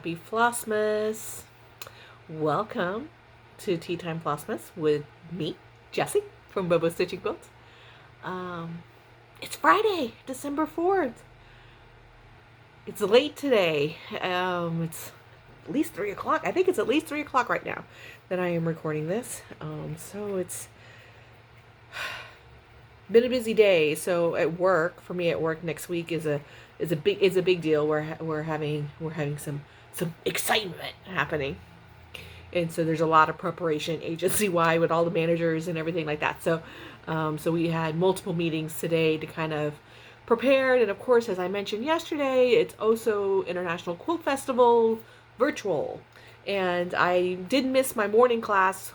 Happy Flossmas. Welcome to Tea Time Flossmas with me, Jessie, from Bumble Stitching Quilts. It's Friday, December 4th. It's late today. It's at least 3 o'clock. I think it's at least 3 o'clock right now that I am recording this. So it's been a busy day. So at work, for me at work next week is a big deal. We're having some excitement happening. And so there's a lot of preparation agency-wide with all the managers and everything like that. So we had multiple meetings today to kind of prepare. And of course, as I mentioned yesterday, it's also International Quilt Festival virtual. And I did miss my morning class.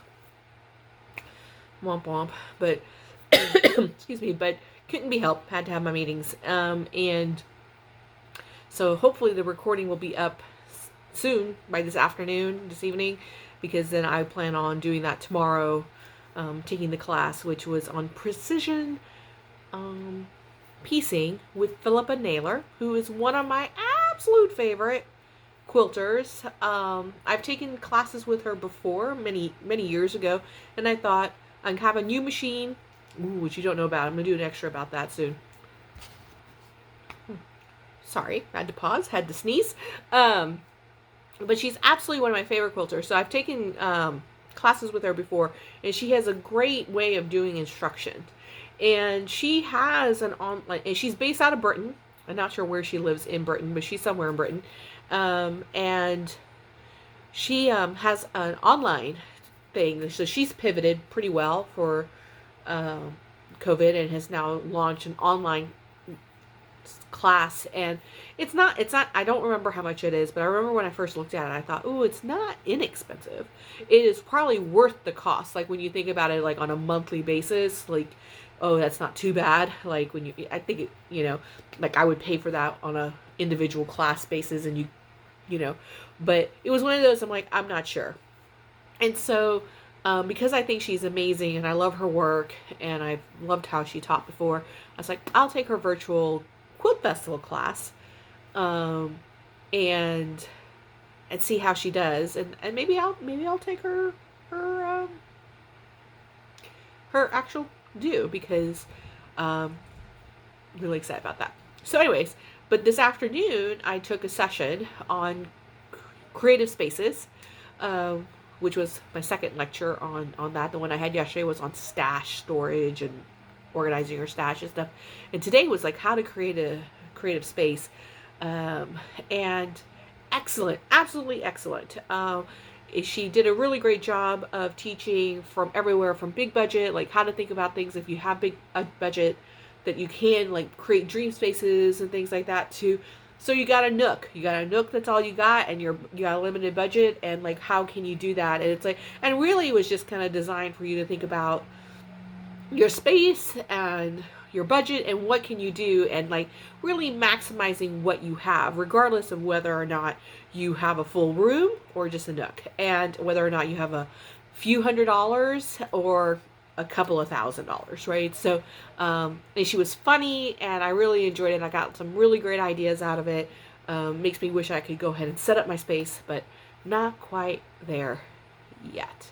Womp womp. But, excuse me, but couldn't be helped. Had to have my meetings. And so hopefully the recording will be up soon, by this evening, because then I plan on doing that tomorrow, taking the class, which was on precision piecing with Philippa Naylor, who is one of my absolute favorite quilters. I've taken classes with her before, many years ago, and I thought I have a new machine, which you don't know about. I'm going to do an extra about that soon. Sorry, had to pause, had to sneeze. But she's absolutely one of my favorite quilters. So I've taken classes with her before, and she has a great way of doing instruction. And she has an online, and she's based out of Britain. I'm not sure where she lives in Britain, but she's somewhere in Britain. And she has an online thing. So she's pivoted pretty well for COVID and has now launched an online class. And it's not, I don't remember how much it is, but I remember when I first looked at it, I thought, oh, it's not inexpensive. It is probably worth the cost. Like when you think about it, like on a monthly basis, like, oh, that's not too bad. Like when I think it, like I would pay for that on a individual class basis, and but it was one of those, I'm like, I'm not sure. And so, because I think she's amazing and I love her work and I've loved how she taught before, I was like, I'll take her virtual quilt festival class, and see how she does, and maybe I'll take her actual due, because I'm really excited about that. So anyways, but this afternoon I took a session on creative spaces, which was my second lecture on that. The one I had yesterday was on stash storage and organizing your stash and stuff. And today was like how to create a creative space. And excellent, absolutely excellent. She did a really great job of teaching from everywhere, from big budget, like how to think about things if you have a budget, that you can like create dream spaces and things like that too. So you got a nook that's all you got, and you got a limited budget, and like how can you do that? And it's like, and really it was just kind of designed for you to think about your space and your budget and what can you do, and like really maximizing what you have, regardless of whether or not you have a full room or just a nook, and whether or not you have a few $100s or a couple of $1,000s, right? So and she was funny, and I really enjoyed it. I got some really great ideas out of it. Makes me wish I could go ahead and set up my space, but not quite there yet.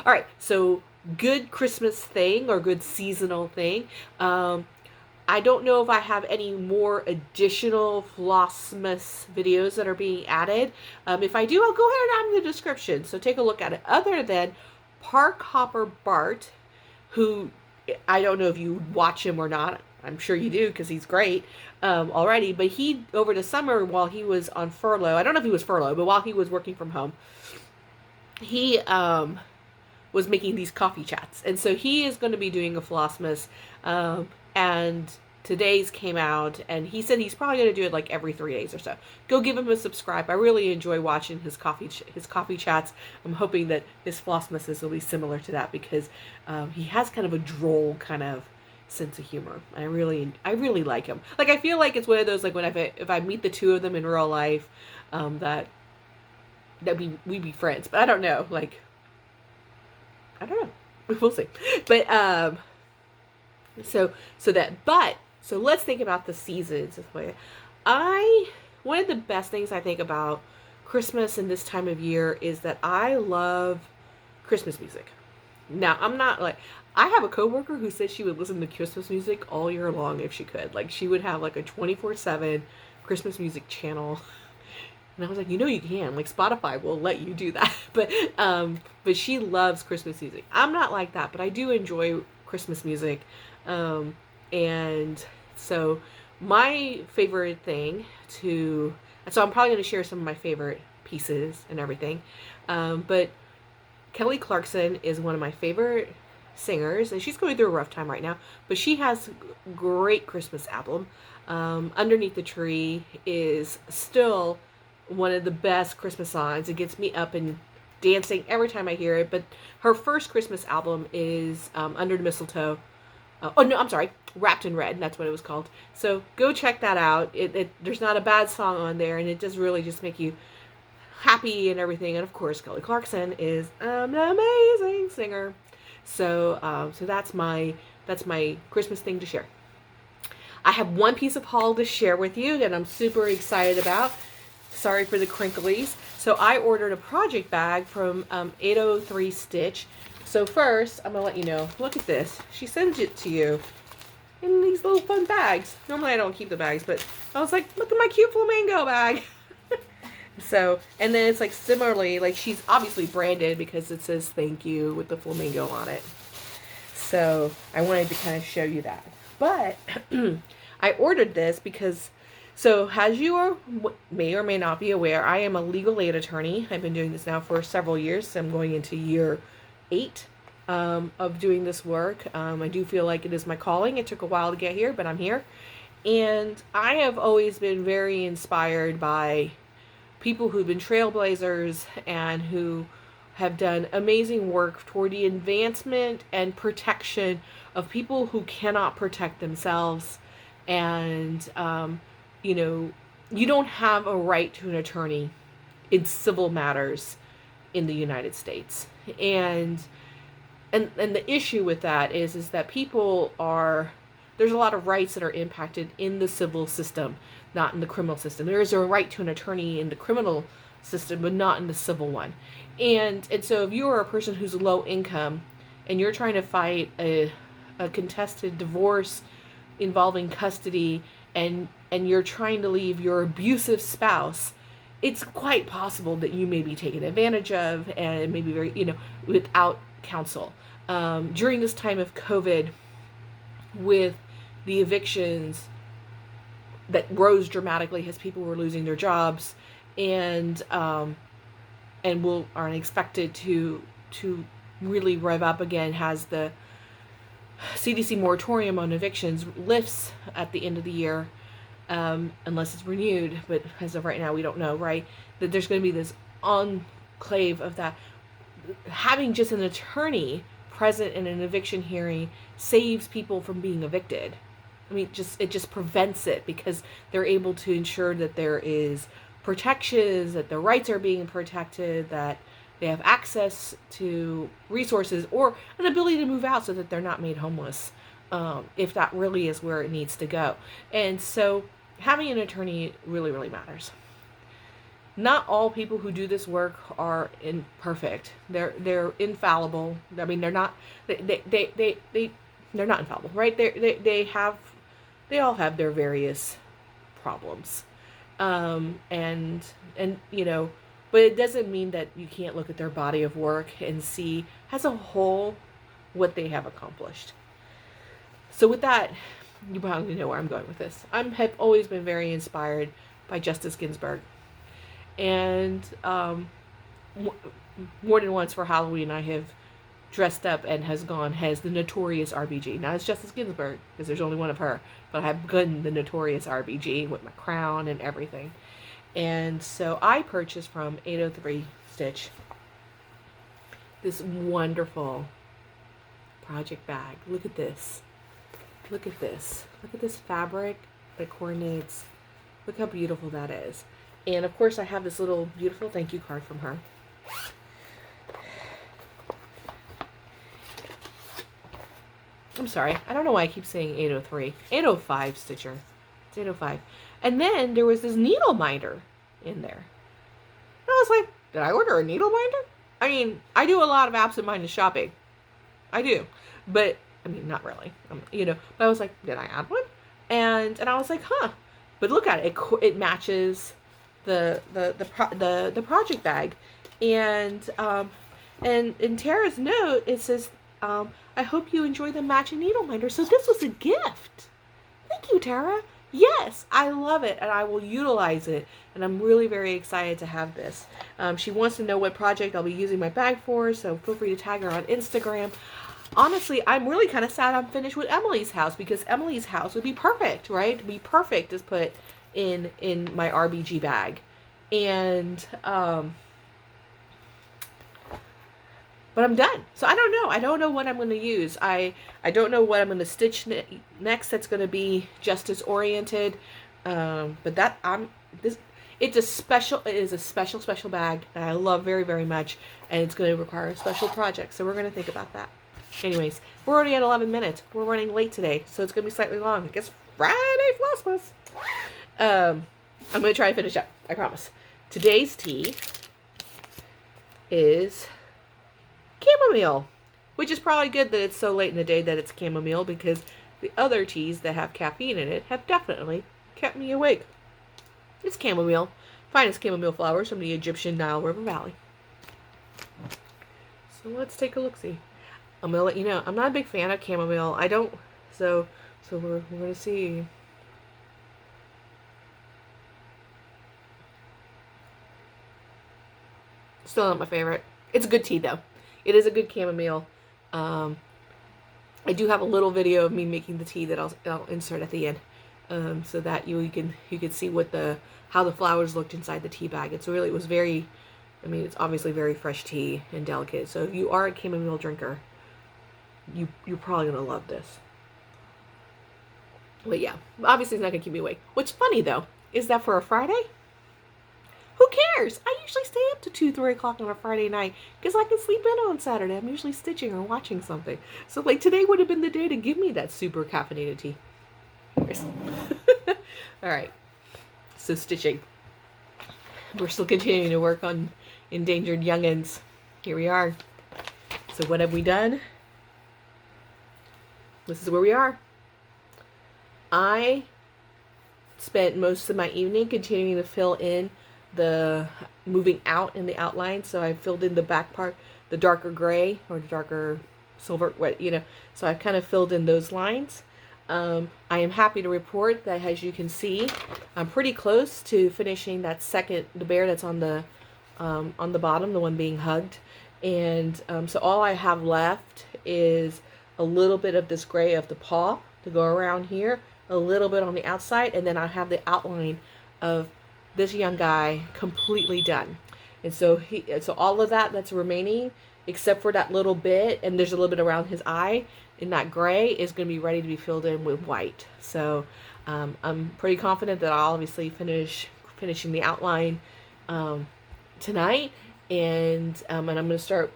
All right, so good Christmas thing or good seasonal thing. I don't know if I have any more additional Flossmas videos that are being added. If I do, I'll go ahead and add in the description, so take a look at it. Other than Park Hopper Bart, who I don't know if you watch him or not. I'm sure you do, because he's great already. But he, over the summer, while he was on furlough, I don't know if he was furloughed, but while he was working from home, he was making these coffee chats. And so he is going to be doing a Flossmas, and today's came out, and he said he's probably going to do it like every 3 days or so. Go give him a subscribe. I really enjoy watching his coffee chats. I'm hoping that his Flossmas will be similar to that, because he has kind of a droll kind of sense of humor. I really like him. Like, I feel like it's one of those, like, when if I meet the two of them in real life, that we'd be friends. But I don't know, like, I don't know. We'll see. But so let's think about the seasons. One of the best things I think about Christmas and this time of year is that I love Christmas music. Now, I'm not like, I have a coworker who said she would listen to Christmas music all year long if she could. Like, she would have like a 24/7 Christmas music channel. And I was like, you know, you can. Like, Spotify will let you do that. But she loves Christmas music. I'm not like that, but I do enjoy Christmas music. And so my favorite thing so I'm probably going to share some of my favorite pieces and everything. But Kelly Clarkson is one of my favorite singers, and she's going through a rough time right now, but she has a great Christmas album. Underneath the Tree is still one of the best Christmas songs. It gets me up and dancing every time I hear it. But her first Christmas album is Under the Mistletoe. Wrapped in Red. That's what it was called. So go check that out. There's not a bad song on there, and it does really just make you happy and everything. And of course, Kelly Clarkson is an amazing singer. So that's my Christmas thing to share. I have one piece of haul to share with you that I'm super excited about. Sorry for the crinklies. So I ordered a project bag from 803 Stitch. So first, I'm going to let you know, look at this. She sends it to you in these little fun bags. Normally I don't keep the bags, but I was like, look at my cute flamingo bag. So, and then it's like similarly, like she's obviously branded because it says thank you with the flamingo on it. So I wanted to kind of show you that. But I ordered this because, so as you may or may not be aware, I am a legal aid attorney. I've been doing this now for several years. So I'm going into year 8 of doing this work. I do feel like it is my calling. It took a while to get here, but I'm here. And I have always been very inspired by people who've been trailblazers and who have done amazing work toward the advancement and protection of people who cannot protect themselves. And, you don't have a right to an attorney in civil matters in the United States. And the issue with that is that there's a lot of rights that are impacted in the civil system, not in the criminal system. There is a right to an attorney in the criminal system, but not in the civil one. And so if you are a person who's low income and you're trying to fight a contested divorce involving custody and you're trying to leave your abusive spouse, it's quite possible that you may be taken advantage of and maybe very, without counsel. During this time of COVID, with the evictions that rose dramatically as people were losing their jobs and are expected to really rev up again as the CDC moratorium on evictions lifts at the end of the year, unless it's renewed, but as of right now we don't know, right? That there's going to be this enclave of that. Having just an attorney present in an eviction hearing saves people from being evicted. I mean, it just prevents it because they're able to ensure that there is protections, that their rights are being protected, that they have access to resources or an ability to move out so that they're not made homeless, if that really is where it needs to go. And so having an attorney really, really matters. Not all people who do this work are imperfect. They're infallible. I mean, they're not they're not infallible, right? They all have their various problems. But it doesn't mean that you can't look at their body of work and see as a whole what they have accomplished. So with that, you probably know where I'm going with this. I have always been very inspired by Justice Ginsburg. And more than once for Halloween, I have dressed up and has gone as the Notorious RBG. Not as Justice Ginsburg, because there's only one of her, but I have gotten the Notorious RBG with my crown and everything. And so I purchased from 803 Stitch this wonderful project bag. Look at this. Look at this. Look at this fabric that coordinates. Look how beautiful that is. And of course I have this little beautiful thank you card from her. I'm sorry. I don't know why I keep saying 803. 805 Stitcher. It's 805. And then there was this needle minder in there. was like, did I order a needle minder? I mean, I do a lot of absent-minded shopping. I do. But, I mean, not really. But I was like, did I add one? And I was like, huh. But look at it. It matches the project bag. And in Tara's note, it says, I hope you enjoy the matching needle minder. So this was a gift. Thank you, Tara. Yes, I love it, and I will utilize it, and I'm really very excited to have this. She wants to know what project I'll be using my bag for, so feel free to tag her on Instagram. Honestly, I'm really kind of sad I'm finished with Emily's house, because Emily's house would be perfect, right? It'd be perfect to put in my RBG bag. And, but I'm done. So I don't know. I don't know what I'm going to use. I don't know what I'm going to stitch next that's going to be justice oriented. But that it is a special bag that I love very, very much, and it's going to require a special project. So we're going to think about that. Anyways, we're already at 11 minutes. We're running late today, so it's going to be slightly long. I guess Friday Flossmas. I'm going to try to finish up. I promise. Today's tea is chamomile, which is probably good that it's so late in the day that it's chamomile, because the other teas that have caffeine in it have definitely kept me awake. It's chamomile, finest chamomile flowers from the Egyptian Nile River Valley. So let's take a look-see. I'm gonna let you know, I'm not a big fan of chamomile. I don't, so we're gonna see. Still not my favorite. It's a good tea though. It is a good chamomile. I do have a little video of me making the tea that I'll insert at the end, so that you can see how the flowers looked inside the tea bag. It's obviously very fresh tea and delicate. So if you are a chamomile drinker, you're probably gonna love this. But yeah, obviously it's not gonna keep me awake. What's funny though is that for a Friday, who cares? I usually stay up to 2, 3 o'clock on a Friday night because I can sleep in on Saturday. I'm usually stitching or watching something. So like today would have been the day to give me that super caffeinated tea. All right. So stitching. We're still continuing to work on Endangered Young Uns. Here we are. So what have we done? This is where we are. I spent most of my evening continuing to fill in the moving out in the outline. So I filled in the back part, the darker gray or the darker silver, so I've kind of filled in those lines. I am happy to report that, as you can see, I'm pretty close to finishing that the bear that's on the bottom, the one being hugged. And so all I have left is a little bit of this gray of the paw to go around here, a little bit on the outside, and then I have the outline of this young guy completely done. And so all of that's remaining, except for that little bit, and there's a little bit around his eye, and that gray is going to be ready to be filled in with white. So I'm pretty confident that I'll obviously finishing the outline tonight, and I'm going to start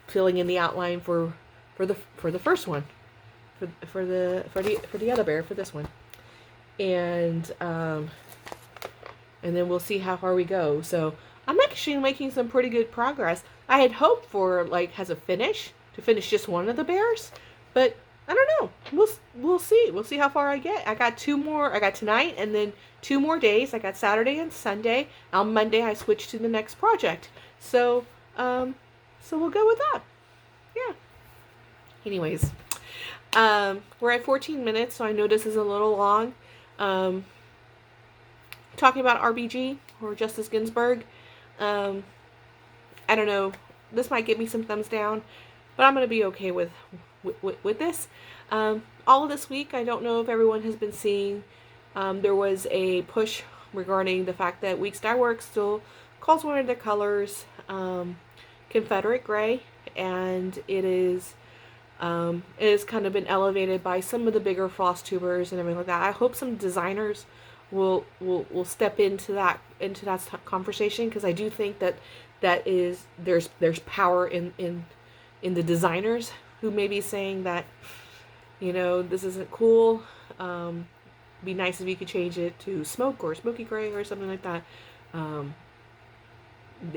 filling in the outline for the first one, for the other bear, for this one, and then we'll see how far we go. So I'm actually making some pretty good progress. I had hoped for to finish just one of the bears, but I don't know. We'll see. We'll see how far I get. I got 2 more. I got tonight and then 2 more days. I got Saturday and Sunday. On Monday I switched to the next project. So we'll go with that. Yeah. Anyways, we're at 14 minutes, so I know this is a little long. Talking about RBG or Justice Ginsburg. I don't know. This might give me some thumbs down, but I'm gonna be okay with this. All of this week, I don't know if everyone has been seeing. There was a push regarding the fact that Weeks Dye Works still calls one of their colors Confederate Gray, and it is kind of been elevated by some of the bigger floss tubers and everything like that. I hope some designers will step into that conversation, because I do think that there's power in the designers who may be saying that, this isn't cool. Be nice if you could change it to smoke or smoky gray or something like that.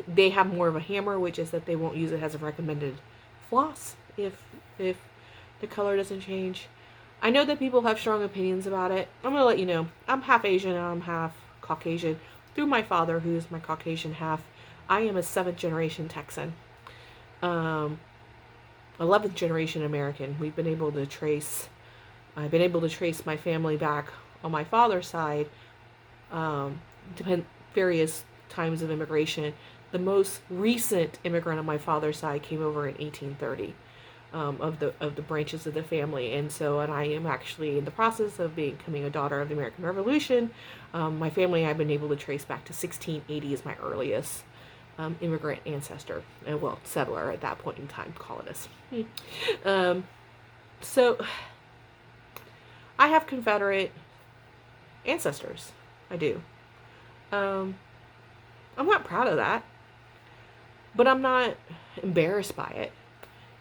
they have more of a hammer, which is that they won't use it as a recommended floss if the color doesn't change. I know that people have strong opinions about it. I'm going to let you know. I'm half Asian and I'm half Caucasian. Through my father, who is my Caucasian half, I am a 7th generation Texan. 11th generation American. I've been able to trace my family back on my father's side, various times of immigration. The most recent immigrant on my father's side came over in 1830, of the branches of the family, and I am actually in the process of becoming a daughter of the American Revolution. My family I've been able to trace back to 1680 as my earliest immigrant ancestor, and settler at that point in time, colonist. So I have Confederate ancestors. I do. I'm not proud of that, but I'm not embarrassed by it.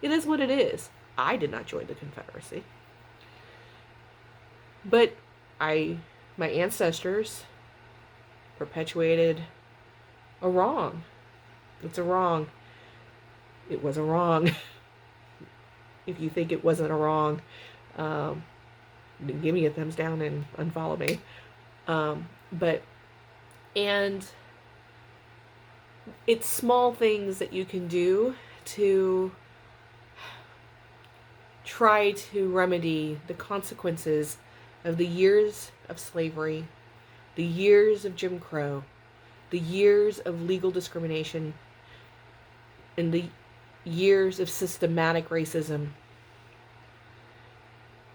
It is what it is. I did not join the Confederacy, but my ancestors perpetuated a wrong. It's a wrong. It was a wrong. If you think it wasn't a wrong, give me a thumbs down and unfollow me. And it's small things that you can do to try to remedy the consequences of the years of slavery, the years of Jim Crow, the years of legal discrimination, and the years of systematic racism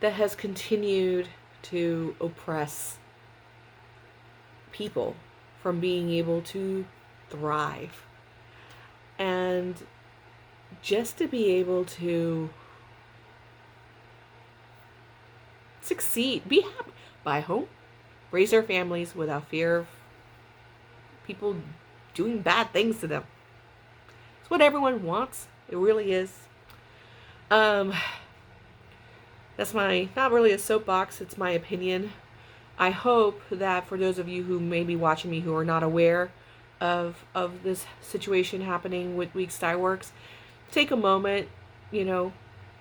that has continued to oppress people from being able to thrive. And just to be able to succeed, be happy, buy a home, raise their families without fear of people doing bad things to them. It's what everyone wants. It really is. That's not really a soapbox, it's my opinion. I hope that for those of you who may be watching me who are not aware of this situation happening with Weeks Dye Works, take a moment,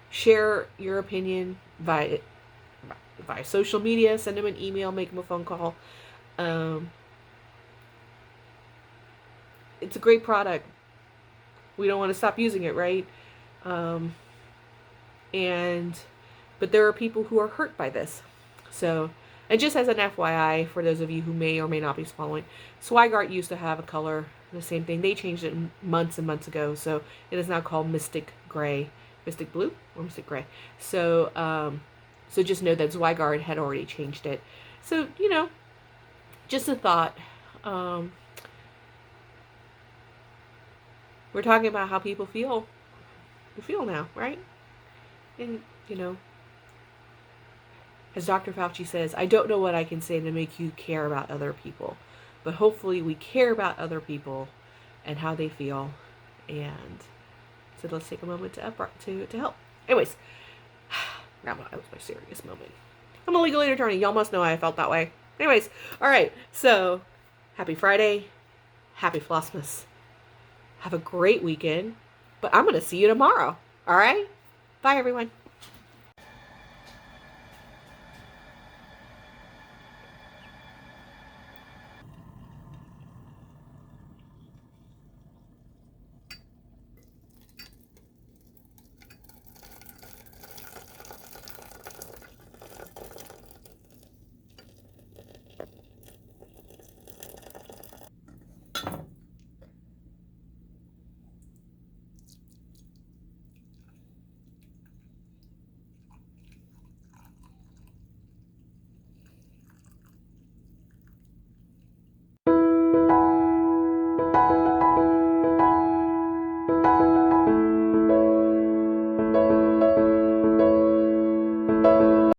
share your opinion via social media, send them an email, make them a phone call. It's a great product. We don't want to stop using it, right? But there are people who are hurt by this. So, and just as an FYI, for those of you who may or may not be following, Swigart used to have a color, the same thing. They changed it months and months ago, so it is now called Mystic Gray. Mystic Blue or Mystic Gray. So, so just know that Swigart had already changed it. So, just a thought. We're talking about how people feel. We feel now, right? And, as Dr. Fauci says, I don't know what I can say to make you care about other people. But hopefully we care about other people and how they feel. And so let's take a moment to help. Anyways, that was my serious moment. I'm a legal aid attorney. Y'all must know I felt that way. Anyways, all right. So, happy Friday. Happy Flossmas. Have a great weekend. But I'm going to see you tomorrow. All right? Bye, everyone.